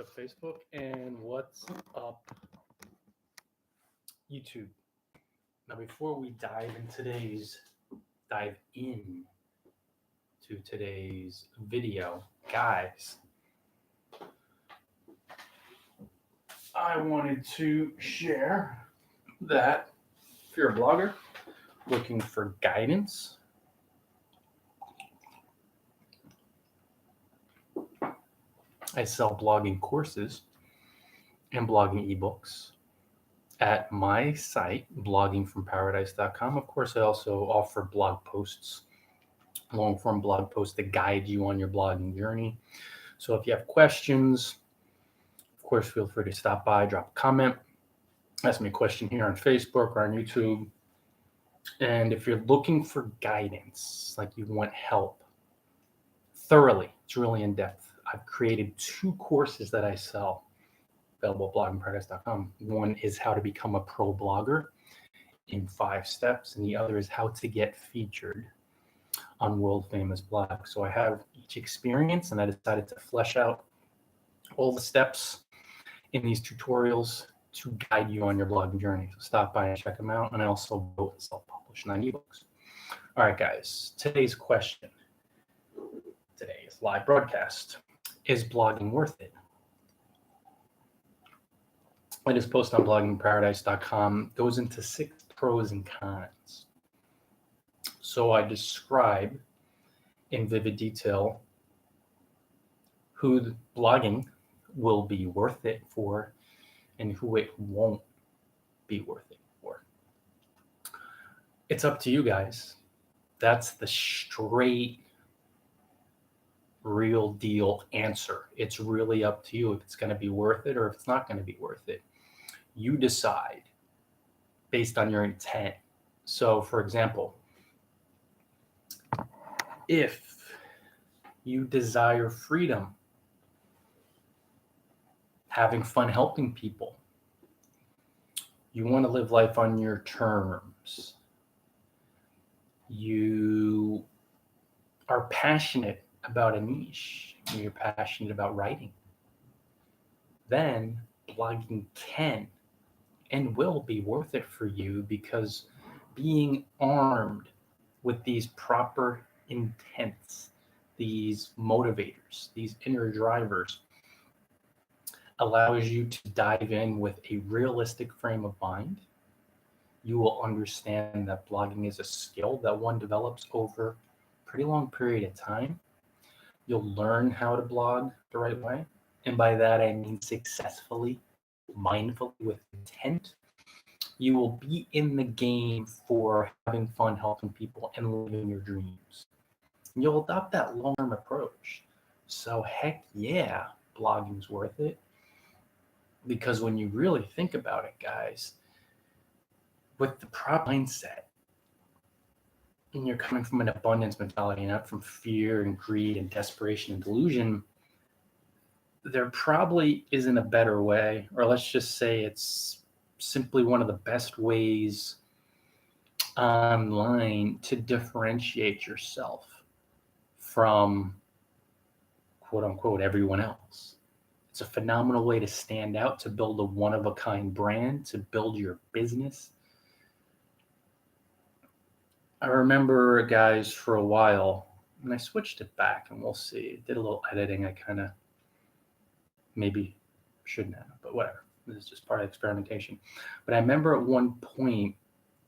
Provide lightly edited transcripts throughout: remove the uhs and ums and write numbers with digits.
up, Facebook? And what's up, YouTube? Now, before we dive in to today's video, guys, I wanted to share that if you're a blogger looking for guidance, I sell blogging courses and blogging ebooks at my site, bloggingfromparadise.com. Of course, I also offer blog posts, long form blog posts that guide you on your blogging journey. So if you have questions, of course, feel free to stop by, drop a comment, ask me a question here on Facebook or on YouTube. And if you're looking for guidance, like you want help thoroughly, it's really in depth. I've created 2 courses that I sell, available at bloggingfromparadise.com. One is how to become a pro blogger in 5 steps, and the other is how to get featured on world famous blogs. So I have each experience, and I decided to flesh out all the steps in these tutorials to guide you on your blogging journey. So stop by and check them out. And I also both self-publish 9 ebooks. All right, guys, today's question, today's live broadcast, is blogging worth it? I just posted on bloggingparadise.com, goes into 6 pros and cons. So I describe in vivid detail who blogging will be worth it for and who it won't be worth it for. It's up to you guys. That's the straight, real deal answer. It's really up to you if it's going to be worth it or if it's not going to be worth it. You decide based on your intent. So, for example, if you desire freedom, having fun helping people, you want to live life on your terms, you are passionate about a niche, you're passionate about writing, then blogging can and will be worth it for you, because being armed with these proper intents, these motivators, these inner drivers, allows you to dive in with a realistic frame of mind. You will understand that blogging is a skill that one develops over a pretty long period of time. You'll learn how to blog the right way. And by that, I mean successfully, mindfully, with intent. You will be in the game for having fun helping people and living your dreams. You'll adopt that long-term approach. So heck yeah, blogging's worth it. Because when you really think about it, guys, with the proper mindset, and you're coming from an abundance mentality, not from fear and greed and desperation and delusion, there probably isn't a better way, or let's just say it's simply one of the best ways online to differentiate yourself from quote unquote everyone else. It's a phenomenal way to stand out, to build a one-of-a-kind brand, to build your business. I remember, guys, for a while, and I switched it back, and we'll see. Did a little editing. I kind of maybe shouldn't have, but whatever. This is just part of experimentation. But I remember at one point,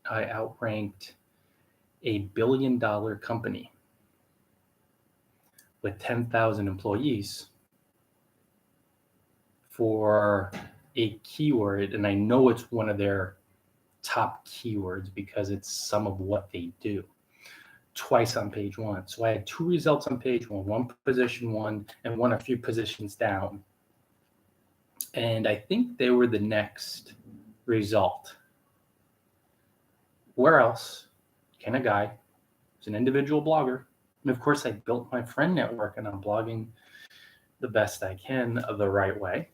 I outranked a billion-dollar company with 10,000 employees for a keyword, and I know it's one of their top keywords because it's some of what they do, twice on page 1. So I had 2 results on page 1, one position 1 and one a few positions down. And I think they were the next result. Where else can a guy who's an individual blogger, and of course I built my friend network and I'm blogging the best I can the right way,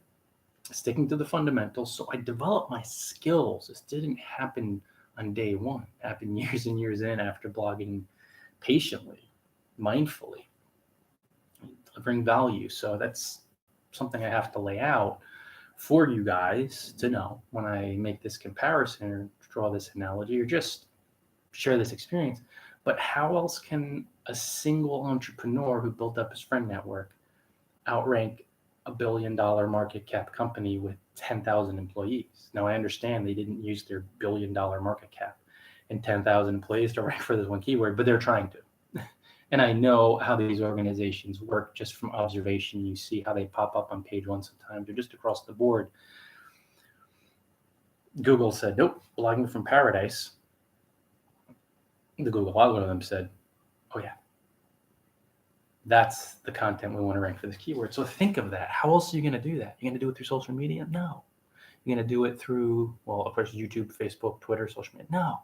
sticking to the fundamentals. So I developed my skills. This didn't happen on day 1. It happened years and years in after blogging patiently, mindfully, delivering value. So that's something I have to lay out for you guys to know when I make this comparison or draw this analogy or just share this experience. But how else can a single entrepreneur who built up his friend network outrank a $1 billion market cap company with 10,000 employees? Now, I understand they didn't use their $1 billion market cap and 10,000 employees to rank for this one keyword, but they're trying to. And I know how these organizations work just from observation. You see how they pop up on page one sometimes, or just across the board. Google said, nope, blogging from paradise. The Google algorithm said, oh yeah, that's the content we want to rank for this keyword. So think of that. How else are you going to do that? You're going to do it through social media? No. You're going to do it through, well, of course, YouTube, Facebook, Twitter, social media? No.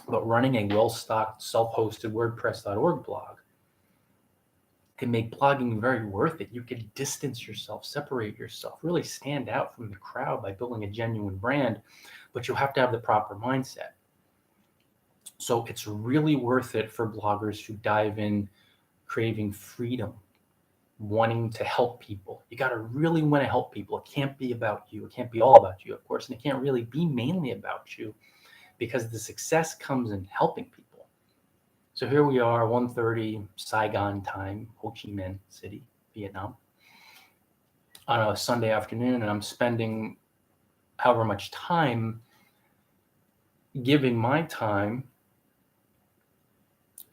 But running a well-stocked, self-hosted WordPress.org blog can make blogging very worth it. You can distance yourself, separate yourself, really stand out from the crowd by building a genuine brand, but you have to have the proper mindset. So it's really worth it for bloggers who dive in craving freedom, wanting to help people. You got to really want to help people. It can't be about you. It can't be all about you, of course, and it can't really be mainly about you, because the success comes in helping people. So here we are, 1:30 Saigon time, Ho Chi Minh City, Vietnam, on a Sunday afternoon, and I'm spending however much time giving my time,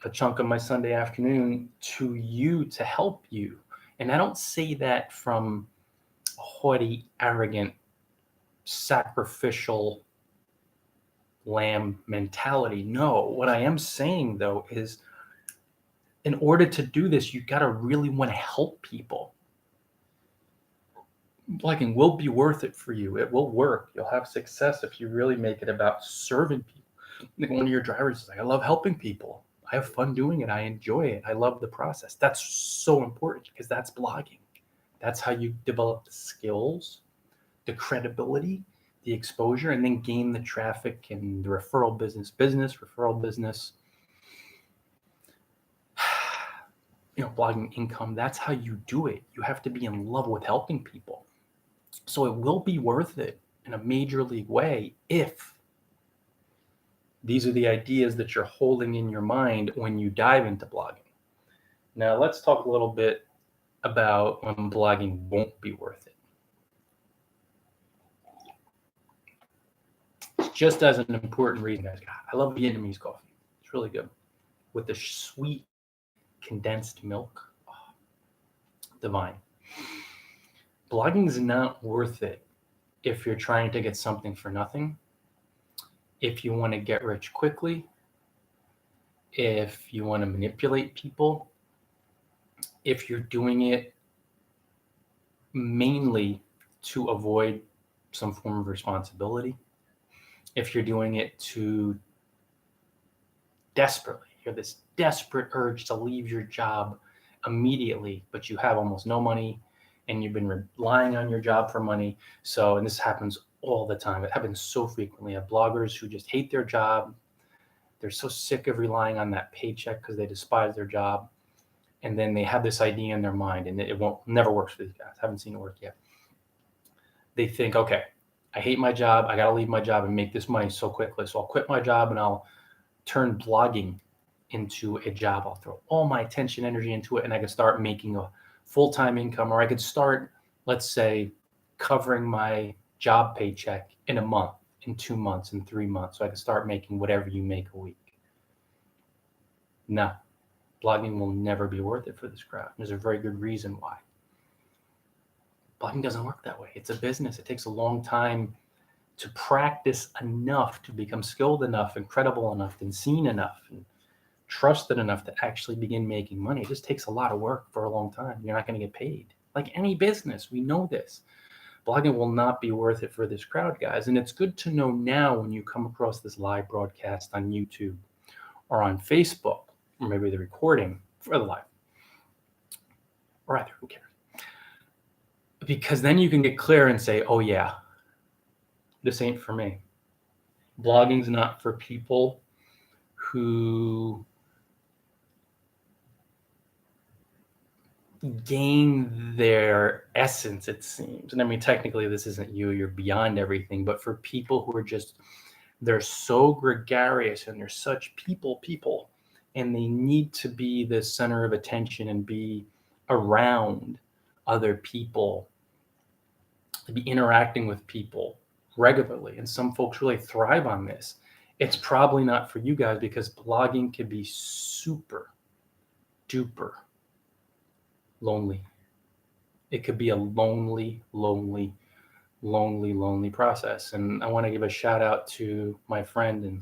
a chunk of my Sunday afternoon, to you to help you. And I don't say that from a haughty, arrogant, sacrificial lamb mentality. No, what I am saying though is, in order to do this, you got to really want to help people. Blogging will be worth it for you. It will work. You'll have success if you really make it about serving people. Like one of your drivers is like, I love helping people. I have fun doing it. I enjoy it. I love the process. That's so important because that's blogging. That's how you develop the skills, the credibility, the exposure, and then gain the traffic and the referral business, blogging income. That's how you do it. You have to be in love with helping people. So it will be worth it in a major league way if these are the ideas that you're holding in your mind when you dive into blogging. Now let's talk a little bit about when blogging won't be worth it. Just as an important reason, guys. I love Vietnamese coffee. It's really good. With the sweet condensed milk. Oh, divine. Blogging is not worth it if you're trying to get something for nothing, if you want to get rich quickly, if you want to manipulate people, if you're doing it mainly to avoid some form of responsibility, if you're doing it to desperately, you have this desperate urge to leave your job immediately, but you have almost no money and you've been relying on your job for money. So, and this happens all the time. It happens so frequently. I have bloggers who just hate their job. They're so sick of relying on that paycheck because they despise their job. And then they have this idea in their mind, and it never works for these guys. I haven't seen it work yet. They think, okay, I hate my job. I got to leave my job and make this money so quickly. So I'll quit my job and I'll turn blogging into a job. I'll throw all my attention, energy into it, and I can start making a full-time income, or I could start, let's say, covering my job paycheck in a month, in 2 months, in 3 months. So I can start making whatever you make a week. No, blogging will never be worth it for this crowd. There's a very good reason why. Blogging doesn't work that way. It's a business. It takes a long time to practice enough to become skilled enough and credible enough and seen enough and trusted enough to actually begin making money. It just takes a lot of work for a long time. You're not going to get paid. Like any business, we know this. Blogging will not be worth it for this crowd, guys. And it's good to know now when you come across this live broadcast on YouTube or on Facebook, or maybe the recording for the live, or either, who cares? Because then you can get clear and say, oh yeah, this ain't for me. Blogging's not for people who gain their essence, it seems. And I mean, technically, this isn't you, you're beyond everything, but for people who are just, they're so gregarious and they're such people, and they need to be the center of attention and be around other people, to be interacting with people regularly. And some folks really thrive on this. It's probably not for you guys because blogging can be super duper lonely. It could be a lonely process. And I want to give a shout out to my friend and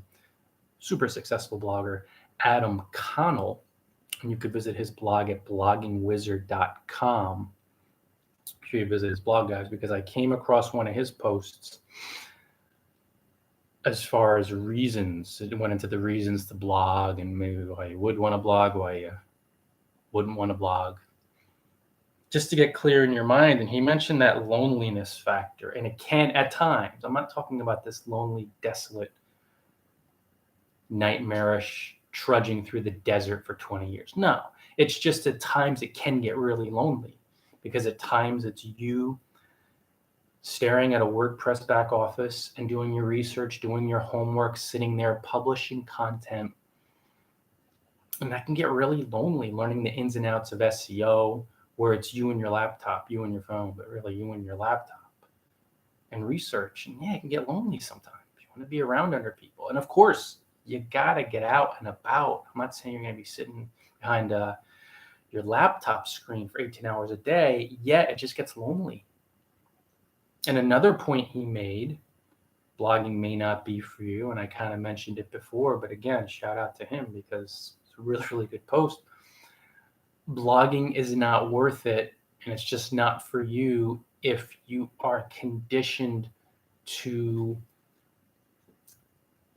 super successful blogger, Adam Connell. And you could visit his blog at bloggingwizard.com. Make sure you visit his blog, guys, because I came across one of his posts as far as reasons. It went into the reasons to blog and maybe why you would want to blog, why you wouldn't want to blog. Just to get clear in your mind. And he mentioned that loneliness factor, and it can at times, I'm not talking about this lonely, desolate, nightmarish trudging through the desert for 20 years. No, it's just at times it can get really lonely because at times it's you staring at a WordPress back office and doing your research, doing your homework, sitting there publishing content. And that can get really lonely, learning the ins and outs of SEO, where it's you and your laptop, you and your phone, but really you and your laptop, and research. And yeah, it can get lonely sometimes. You want to be around other people. And of course, you got to get out and about. I'm not saying you're going to be sitting behind your laptop screen for 18 hours a day, yet it just gets lonely. And another point he made, blogging may not be for you, and I kind of mentioned it before, but again, shout out to him because it's a really good post. Blogging is not worth it, and it's just not for you if you are conditioned to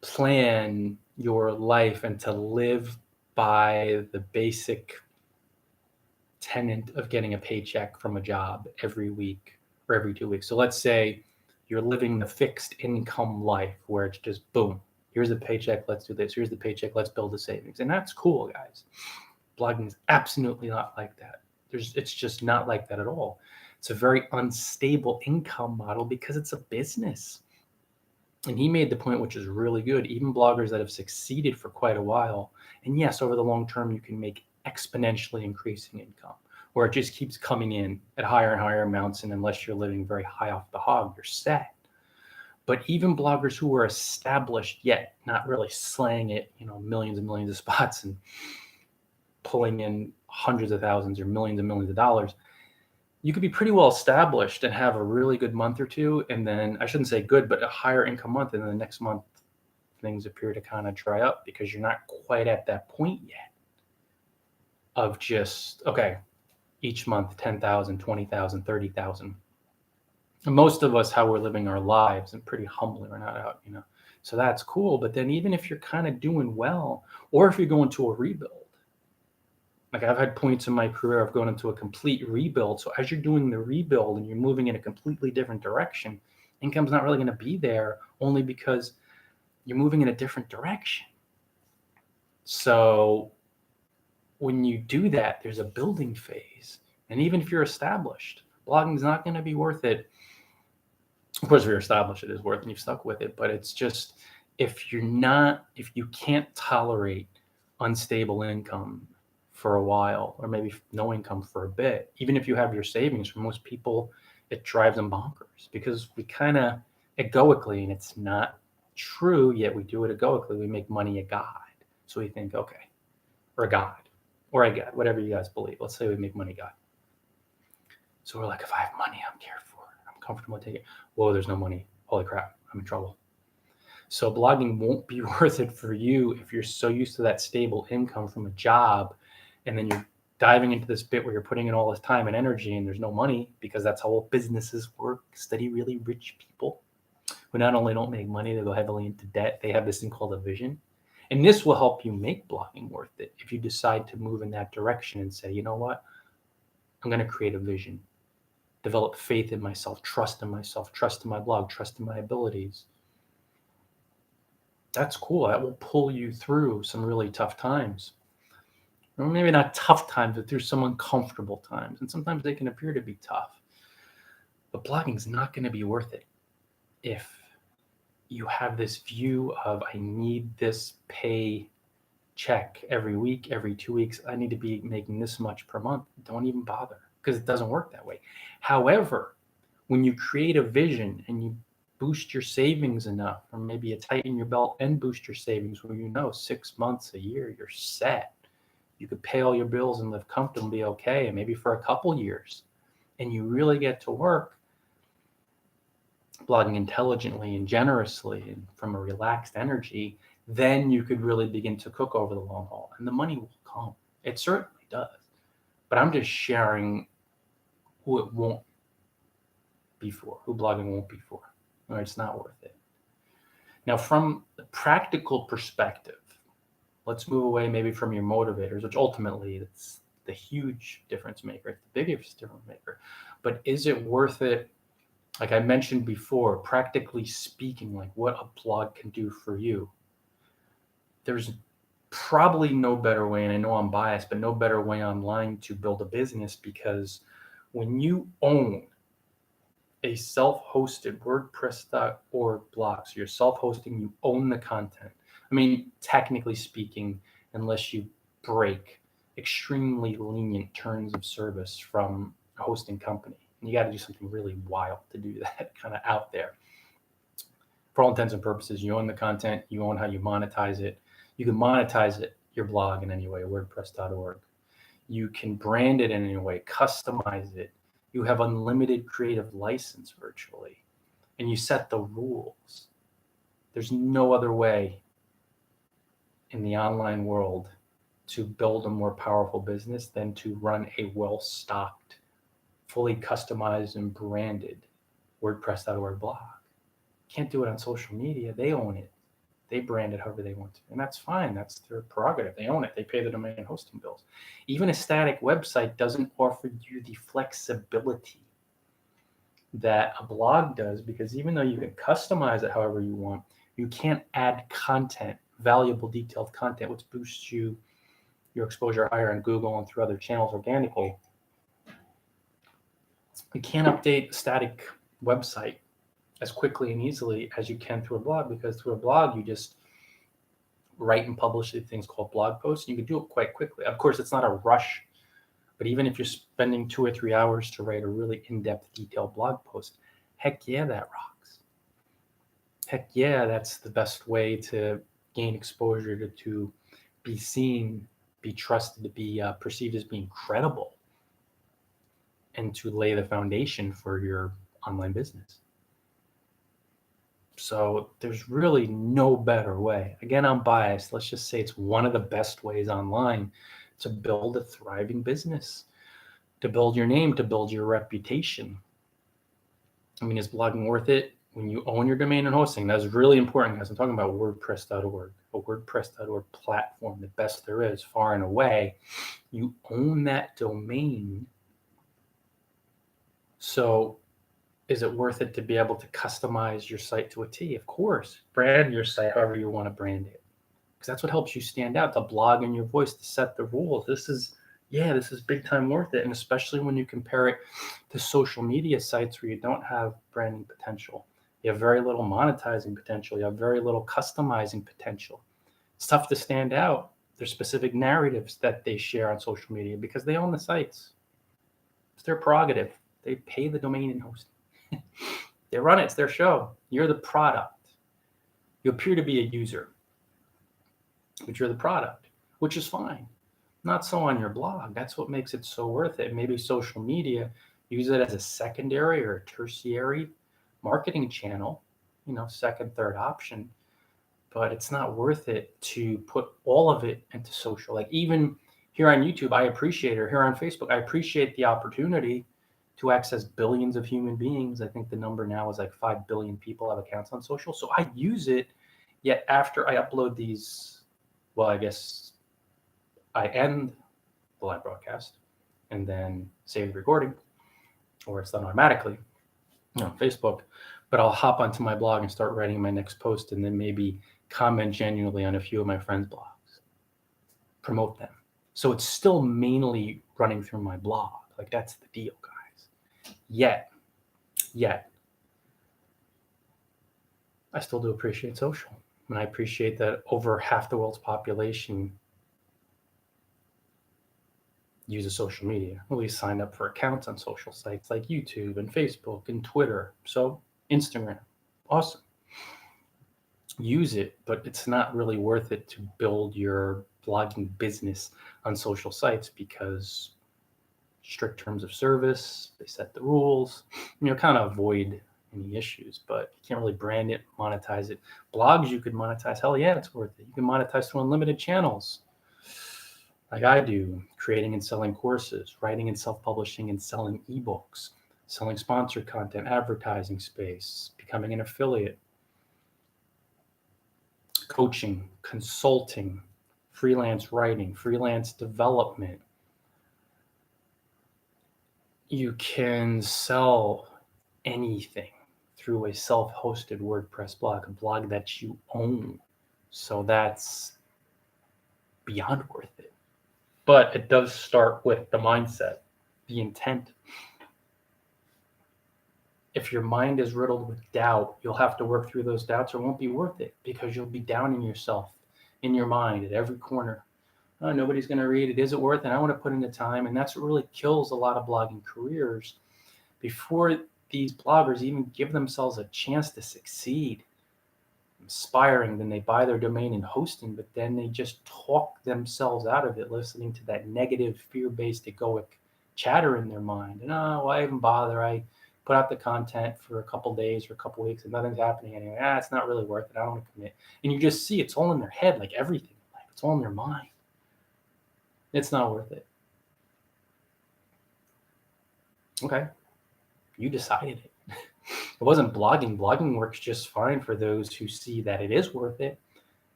plan your life and to live by the basic tenet of getting a paycheck from a job every week or every 2 weeks. So let's say you're living the fixed income life where it's just boom, here's a paycheck, let's do this, here's the paycheck, let's build a savings. And that's cool, guys. Blogging is absolutely not like that. It's just not like that at all. It's a very unstable income model because it's a business. And he made the point, which is really good, even bloggers that have succeeded for quite a while, and yes, over the long term, you can make exponentially increasing income, where it just keeps coming in at higher and higher amounts, and unless you're living very high off the hog, you're set. But even bloggers who are established yet not really slaying it, millions and millions of spots and pulling in hundreds of thousands or millions and millions of dollars, you could be pretty well established and have a really good month or two. And then I shouldn't say good, but a higher income month. And then the next month, things appear to kind of dry up because you're not quite at that point yet of just, okay, each month, 10,000, 20,000, 30,000. And most of us, how we're living our lives, and pretty humbly, we're not out, so that's cool. But then even if you're kind of doing well, or if you're going to a rebuild, like I've had points in my career of going into a complete rebuild. So as you're doing the rebuild and you're moving in a completely different direction, income's not really going to be there only because you're moving in a different direction. So when you do that, there's a building phase. And even if you're established, blogging is not going to be worth it. Of course, if you're established, it is worth it and you've stuck with it. But it's just, if you can't tolerate unstable income for a while, or maybe no income for a bit, even if you have your savings, for most people, it drives them bonkers because we kind of egoically, and it's not true, yet we do it egoically, we make money a god. So we think, okay, or a god, or a god, whatever you guys believe. Let's say we make money god. So we're like, if I have money, I'm cared for, I'm comfortable taking it. Whoa, there's no money. Holy crap, I'm in trouble. So blogging won't be worth it for you if you're so used to that stable income from a job, and then you're diving into this bit where you're putting in all this time and energy and there's no money, because that's how all businesses work. Study really rich people who not only don't make money, they go heavily into debt. They have this thing called a vision. And this will help you make blogging worth it if you decide to move in that direction and say, you know what, I'm going to create a vision, develop faith in myself, trust in my blog, trust in my abilities. That's cool. That will pull you through some really tough times. or maybe not tough times, but through some uncomfortable times. And sometimes they can appear to be tough. But blogging is not going to be worth it if you have this view of, I need this pay check every week, every 2 weeks. I need to be making this much per month. Don't even bother, because it doesn't work that way. However, when you create a vision and you boost your savings enough, or maybe you tighten your belt and boost your savings where 6 months, a year, you're set. You could pay all your bills and live comfortably, okay, and maybe for a couple years, and you really get to work blogging intelligently and generously and from a relaxed energy, then you could really begin to cook over the long haul, and the money will come. It certainly does. But I'm just sharing who it won't be for, who blogging won't be for. Or it's not worth it. Now, from the practical perspective, let's move away maybe from your motivators, which ultimately it's the huge difference maker. It's the biggest difference maker. But is it worth it? Like I mentioned before, practically speaking, like what a blog can do for you. There's probably no better way, and I know I'm biased, but no better way online to build a business, because when you own a self-hosted WordPress.org blog, so you're self-hosting, you own the content. I mean, technically speaking, unless you break extremely lenient terms of service from a hosting company. And you got to do something really wild to do that, kind of out there. For all intents and purposes, you own the content, you own how you monetize it. You can monetize it, your blog, in any way, WordPress.org. You can brand it in any way, customize it. You have unlimited creative license virtually, and you set the rules. There's no other way in the online world to build a more powerful business than to run a well-stocked, fully customized and branded WordPress.org blog. Can't do it on social media. They own it. They brand it however they want to. And that's fine. That's their prerogative. They own it. They pay the domain and hosting bills. Even a static website doesn't offer you the flexibility that a blog does, because even though you can customize it however you want, you can't add content, valuable, detailed content, which boosts your exposure higher on Google and through other channels organically. You can't update a static website as quickly and easily as you can through a blog, because through a blog, you just write and publish these things called blog posts. You can do it quite quickly. Of course, it's not a rush, but even if you're spending 2 or 3 hours to write a really in-depth, detailed blog post, heck yeah, that rocks. Heck yeah, that's the best way to gain exposure, to be seen, be trusted, to be perceived as being credible, and to lay the foundation for your online business. So there's really no better way. Again, I'm biased. Let's just say it's one of the best ways online to build a thriving business, to build your name, to build your reputation. I mean, is blogging worth it? When you own your domain and hosting, that's really important, guys. I'm talking about WordPress.org, a WordPress.org platform, the best there is, far and away. You own that domain. So is it worth it to be able to customize your site to a T? Of course. Brand your site however you want to brand it, because that's what helps you stand out, to blog in your voice, to set the rules. This is big time worth it. And especially when you compare it to social media sites where you don't have branding potential. You have very little monetizing potential. You have very little customizing potential. It's tough to stand out. There's specific narratives that they share on social media because they own the sites. It's their prerogative. They pay the domain and hosting. They run it. It's their show. You're the product. You appear to be a user, but you're the product, which is fine. Not so on your blog. That's what makes it so worth it. Maybe social media, use it as a secondary or a tertiary marketing channel, second, third option. But it's not worth it to put all of it into social. Like even here on YouTube, I appreciate it. Or here on Facebook, I appreciate the opportunity to access billions of human beings. I think the number now is like 5 billion people have accounts on social. So I use it. Yet after I upload these, well, I guess I end the live broadcast and then save the recording, or it's done automatically on Facebook. But I'll hop onto my blog and start writing my next post, and then maybe comment genuinely on a few of my friends' blogs, promote them. So it's still mainly running through my blog. Like, that's the deal, guys. Yet, I still do appreciate social. And I appreciate that over half the world's population uses social media, at least signed up for accounts on social sites like YouTube and Facebook and Twitter. So Instagram, awesome. Use it, but it's not really worth it to build your blogging business on social sites because strict terms of service, they set the rules, kind of avoid any issues, but you can't really brand it, monetize it. Blogs, you could monetize. Hell yeah, it's worth it. You can monetize through unlimited channels like I do, creating and selling courses, writing and self-publishing and selling ebooks, selling sponsored content, advertising space, becoming an affiliate, coaching, consulting, freelance writing, freelance development. You can sell anything through a self-hosted WordPress blog, a blog that you own. So that's beyond worth it. But it does start with the mindset, the intent. If your mind is riddled with doubt, you'll have to work through those doubts, or it won't be worth it because you'll be downing yourself in your mind at every corner. Oh, nobody's going to read it. Is it worth it? I want to put in the time. And that's what really kills a lot of blogging careers. Before these bloggers even give themselves a chance to succeed, inspiring, then they buy their domain and hosting, but then they just talk themselves out of it, listening to that negative, fear-based, egoic chatter in their mind. And why even bother? I put out the content for a couple days or a couple weeks and nothing's happening anyway. It's not really worth it. I don't want to commit. And you just see it's all in their head, like everything in life. It's all in their mind. It's not worth it. Okay. You decided it. It wasn't blogging. Blogging works just fine for those who see that it is worth it.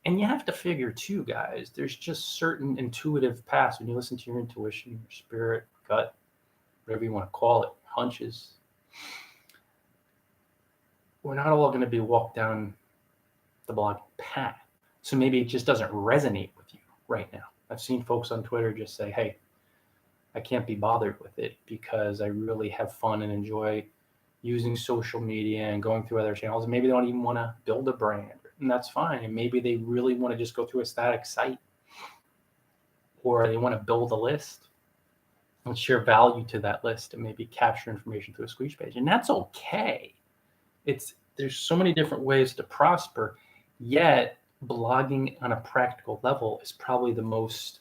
And you have to figure too, guys, there's just certain intuitive paths. When you listen to your intuition, your spirit, gut, whatever you want to call it, hunches, we're not all going to be walked down the blogging path. So maybe it just doesn't resonate with you right now. I've seen folks on Twitter just say, hey, I can't be bothered with it because I really have fun and enjoy using social media and going through other channels. And maybe they don't even want to build a brand, and that's fine. And maybe they really want to just go through a static site, or they want to build a list and share value to that list and maybe capture information through a squeeze page. And that's okay. There's so many different ways to prosper, yet blogging on a practical level is probably the most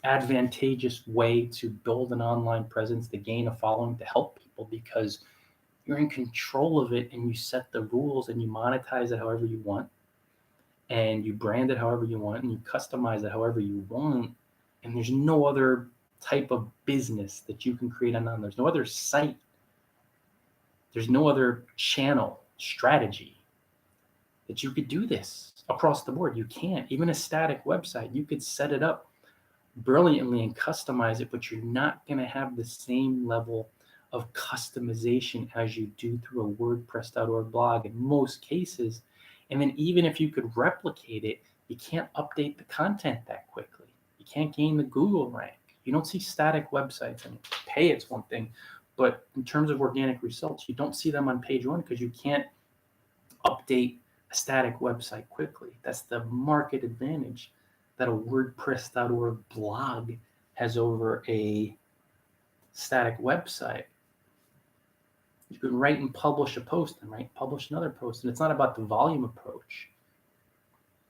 advantageous way to build an online presence, to gain a following, to help people, because you're in control of it and you set the rules and you monetize it however you want and you brand it however you want and you customize it however you want. And there's no other type of business that you can create online. There's no other site. There's no other channel strategy that you could do this across the board. You can't. Even a static website, you could set it up brilliantly and customize it, but you're not going to have the same level of customization as you do through a WordPress.org blog in most cases. And then even if you could replicate it, you can't update the content that quickly. You can't gain the Google rank. You don't see static websites. And pay, it's one thing, but in terms of organic results, you don't see them on page one because you can't update a static website quickly. That's the market advantage that a WordPress.org blog has over a static website. You can write and publish a post and write and publish another post. And it's not about the volume approach,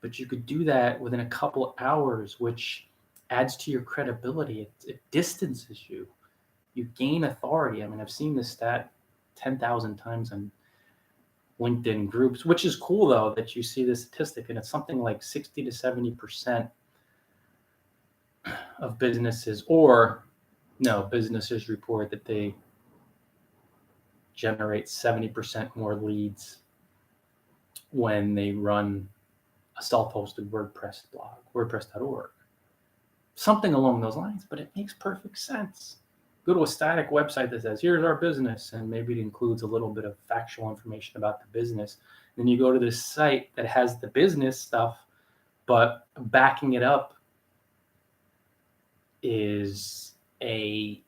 but you could do that within a couple of hours, which adds to your credibility. It distances you. You gain authority. I mean, I've seen this stat 10,000 times on LinkedIn groups, which is cool though, that you see this statistic, and it's something like 60 to 70% of businesses, businesses report that they generate 70% more leads when they run a self-hosted WordPress blog, WordPress.org. Something along those lines, but it makes perfect sense. Go to a static website that says, here's our business, and maybe it includes a little bit of factual information about the business. Then you go to this site that has the business stuff, but backing it up is a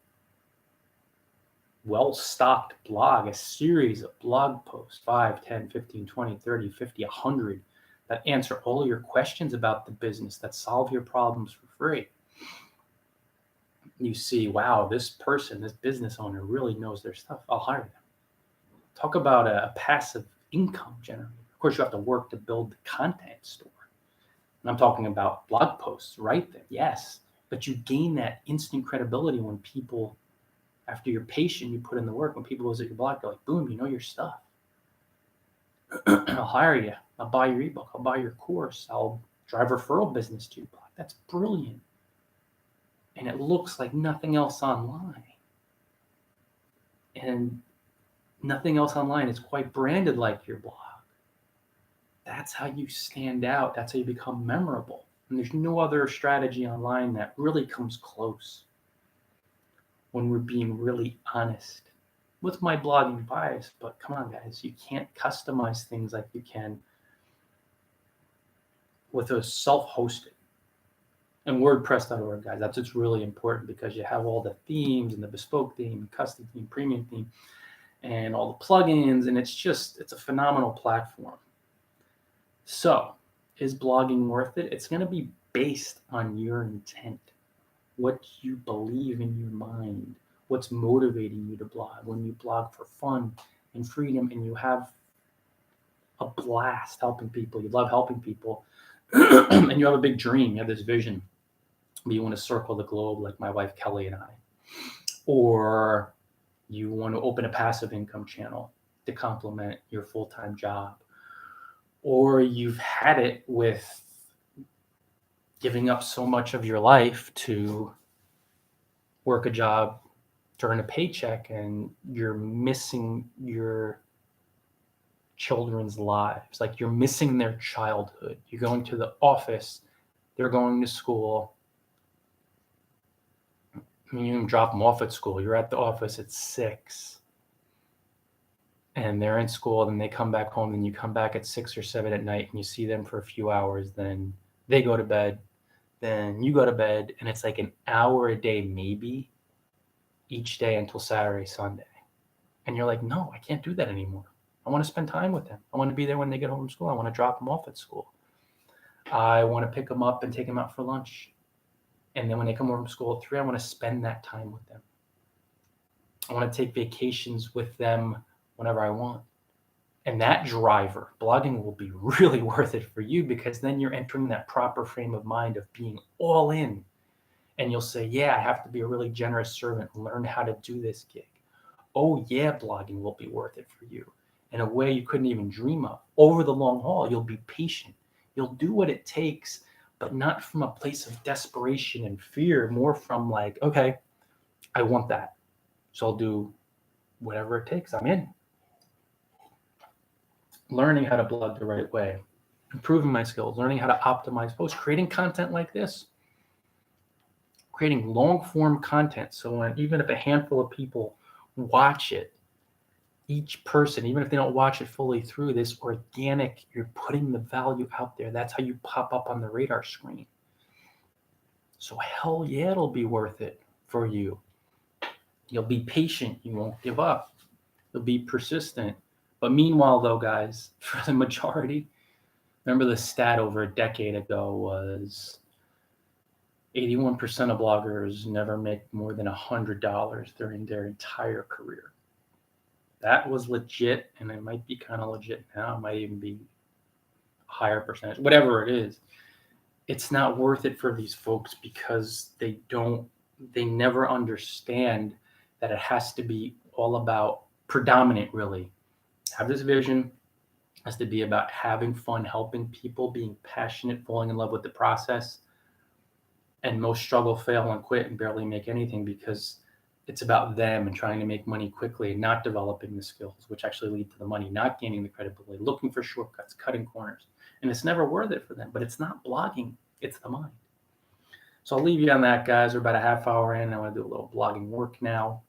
well-stocked blog, a series of blog posts, 5, 10, 15, 20, 30, 50, 100, that answer all your questions about the business, that solve your problems for free. You see, wow, this person, this business owner really knows their stuff. I'll hire them. Talk about a passive income generator. Of course, you have to work to build the content store. And I'm talking about blog posts right there, yes. But you gain that instant credibility when people, after you're patient, you put in the work. When people visit your blog, they're like, boom, you know your stuff. I'll hire you. I'll buy your ebook. I'll buy your course. I'll drive referral business to your blog. That's brilliant. And it looks like nothing else online. And nothing else online is quite branded like your blog. That's how you stand out. That's how you become memorable. And there's no other strategy online that really comes close when we're being really honest with my blogging bias. But come on, guys, you can't customize things like you can with a self-hosted. And WordPress.org, guys, that's what's really important, because you have all the themes and the bespoke theme, custom theme, premium theme, and all the plugins, and it's a phenomenal platform. So, is blogging worth it? It's going to be based on your intent, what you believe in your mind, what's motivating you to blog. When you blog for fun and freedom and you have a blast helping people, you love helping people, and you have a big dream, you have this vision, you want to circle the globe like my wife Kelly and I, or you want to open a passive income channel to complement your full-time job, or you've had it with giving up so much of your life to work a job to earn a paycheck, and you're missing your children's lives. Like, you're missing their childhood. You're going to the office, they're going to school. I mean, you can drop them off at school. You're at the office at 6 and they're in school, then they come back home, then you come back at 6 or 7 at night and you see them for a few hours, then they go to bed, then you go to bed, and it's like an hour a day maybe each day until Saturday, Sunday. And you're like, no, I can't do that anymore. I want to spend time with them. I want to be there when they get home from school. I want to drop them off at school. I want to pick them up and take them out for lunch. And then when they come home from school at 3, I want to spend that time with them. I want to take vacations with them whenever I want. And that driver, blogging, will be really worth it for you, because then you're entering that proper frame of mind of being all in. And you'll say, yeah, I have to be a really generous servant and learn how to do this gig. Oh yeah, blogging will be worth it for you in a way you couldn't even dream of. Over the long haul, you'll be patient. You'll do what it takes, but not from a place of desperation and fear, more from like, okay, I want that, so I'll do whatever it takes. I'm in. Learning how to blog the right way, improving my skills, learning how to optimize posts, creating content like this, creating long form content. So when, even if a handful of people watch it, each person, even if they don't watch it fully through, this organic, you're putting the value out there. That's how you pop up on the radar screen. So hell yeah, it'll be worth it for you. You'll be patient. You won't give up. You'll be persistent. But meanwhile, though, guys, for the majority, remember the stat over a decade ago was 81% of bloggers never make more than $100 during their entire career. That was legit, and it might be kind of legit now. It might even be a higher percentage, whatever it is. It's not worth it for these folks because they never understand that it has to be all about predominant, really. Have this vision, has to be about having fun, helping people, being passionate, falling in love with the process. And most struggle, fail, and quit and barely make anything because it's about them and trying to make money quickly and not developing the skills, which actually lead to the money, not gaining the credibility, looking for shortcuts, cutting corners. And it's never worth it for them, but it's not blogging, it's the mind. So I'll leave you on that, guys. We're about a half hour in. I want to do a little blogging work now.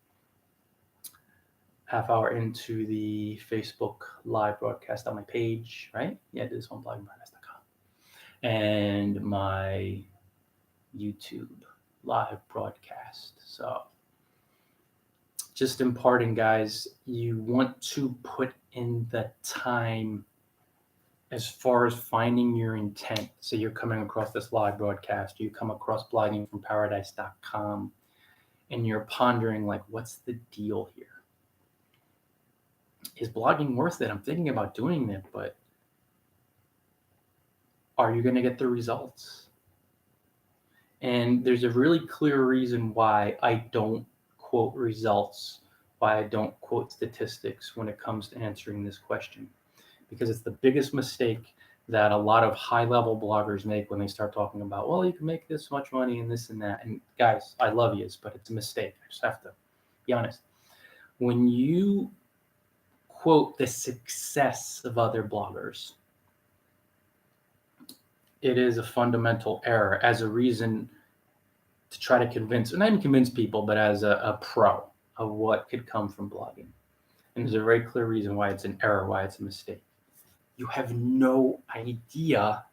Half hour into the Facebook live broadcast on my page, right? Yeah, do this on bloggingpodcast.com. And my YouTube live broadcast. So just imparting, guys, you want to put in the time as far as finding your intent. So you're coming across this live broadcast, you come across bloggingfromparadise.com, and you're pondering, like, what's the deal here? Is blogging worth it? I'm thinking about doing it, but are you going to get the results? And there's a really clear reason why I don't quote results, why I don't quote statistics when it comes to answering this question, because it's the biggest mistake that a lot of high-level bloggers make when they start talking about, well, you can make this much money and this and that. And guys, I love yous, but it's a mistake. I just have to be honest. When you quote the success of other bloggers, it is a fundamental error as a reason to try to convince, not even convince people, but as a pro of what could come from blogging. And there's a very clear reason why it's an error, why it's a mistake. You have no idea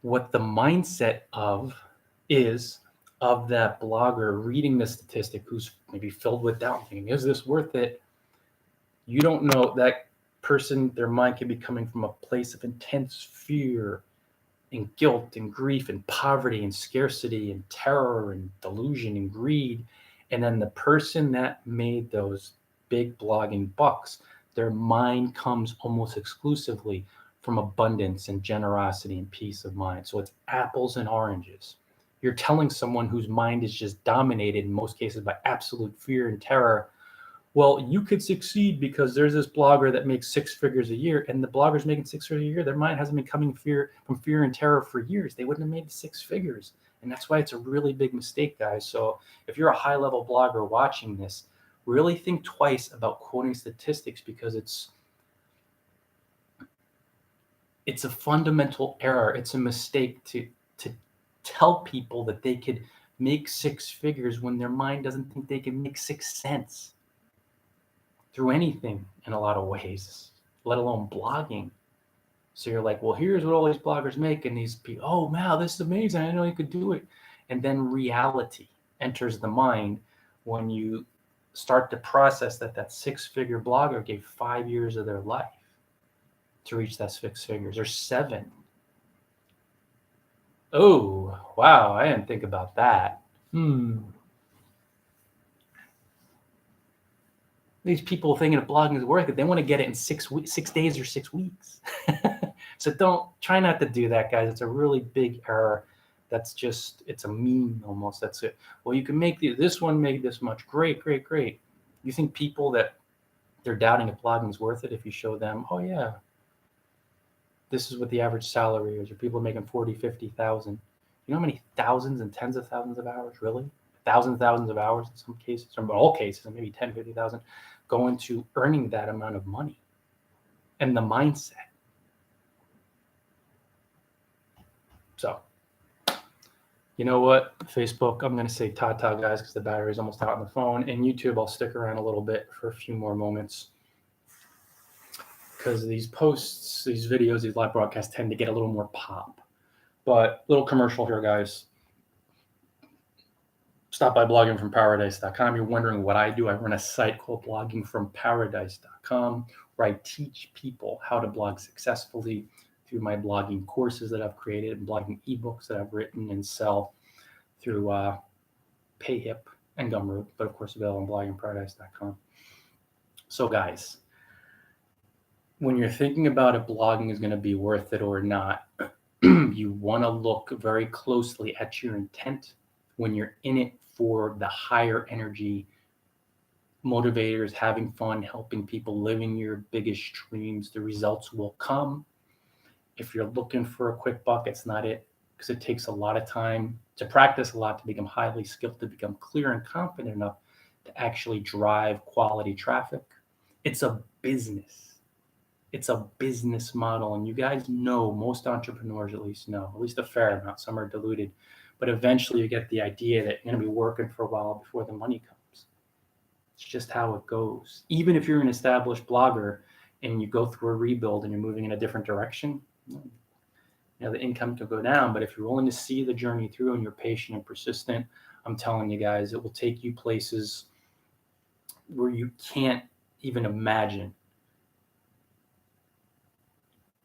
what the mindset is of that blogger reading the statistic who's maybe filled with doubt, thinking, is this worth it? You don't know that person, their mind can be coming from a place of intense fear and guilt and grief and poverty and scarcity and terror and delusion and greed. And then the person that made those big blogging bucks, their mind comes almost exclusively from abundance and generosity and peace of mind. So it's apples and oranges. You're telling someone whose mind is just dominated in most cases by absolute fear and terror, well, you could succeed because there's this blogger that makes 6 figures a year, and the blogger's making 6 figures a year. Their mind hasn't been coming from fear and terror for years. They wouldn't have made 6 figures. And that's why it's a really big mistake, guys. So if you're a high-level blogger watching this, really think twice about quoting statistics, because it's a fundamental error. It's a mistake to tell people that they could make 6 figures when their mind doesn't think they can make 6 cents through anything in a lot of ways, let alone blogging. So you're like, well, here's what all these bloggers make, and these people, oh, wow, this is amazing. I didn't know you could do it. And then reality enters the mind when you start to process that 6-figure blogger gave 5 years of their life to reach that 6 figures, or 7. Oh, wow, I didn't think about that. These people thinking of blogging is worth it, they want to get it in 6 days or 6 weeks. So try not to do that, guys. It's a really big error. That's just, it's a meme almost. That's it. Well, you can make this one made this much. Great. You think people that they're doubting if blogging is worth it if you show them, oh yeah, this is what the average salary is, or people are making 40, 50,000. You know how many thousands and tens of thousands of hours, really? Thousands of hours in some cases, or in all cases, maybe 10, 50,000, go into earning that amount of money. And the mindset. So, you know what? Facebook, I'm going to say ta-ta, guys, because the battery's almost out on the phone. And YouTube, I'll stick around a little bit for a few more moments, because these posts, these videos, these live broadcasts tend to get a little more pop. But little commercial here, guys. Stop by bloggingfromparadise.com. You're wondering what I do. I run a site called bloggingfromparadise.com, where I teach people how to blog successfully through my blogging courses that I've created and blogging ebooks that I've written and sell through PayHip and Gumroad, but of course available on bloggingfromparadise.com. So guys, when you're thinking about if blogging is going to be worth it or not, you want to look very closely at your intent when you're in it for the higher energy motivators, having fun, helping people, living your biggest dreams. The results will come. If you're looking for a quick buck, it's not it, because it takes a lot of time to practice, a lot to become highly skilled, to become clear and confident enough to actually drive quality traffic. It's a business. It's a business model. And you guys know, most entrepreneurs at least know, at least a fair amount, some are diluted, but eventually you get the idea that you're going to be working for a while before the money comes. It's just how it goes. Even if you're an established blogger and you go through a rebuild and you're moving in a different direction, the income could go down, but if you're willing to see the journey through and you're patient and persistent, I'm telling you guys, it will take you places where you can't even imagine.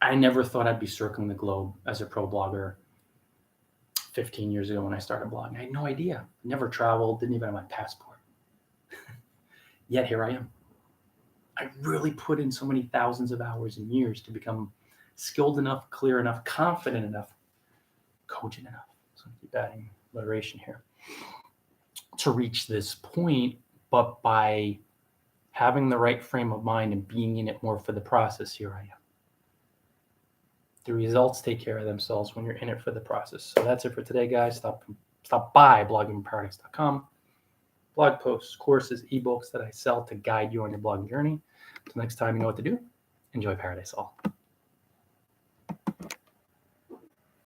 I never thought I'd be circling the globe as a pro blogger 15 years ago when I started blogging. I had no idea. Never traveled, didn't even have my passport. Yet here I am. I really put in so many thousands of hours and years to become skilled enough, clear enough, confident enough, cogent enough. So I keep adding alliteration here to reach this point, but by having the right frame of mind and being in it more for the process, here I am. The results take care of themselves when you're in it for the process. So that's it for today, guys. Stop by bloggingparadise.com. Blog posts, courses, ebooks that I sell to guide you on your blogging journey. Until next time, you know what to do. Enjoy Paradise All.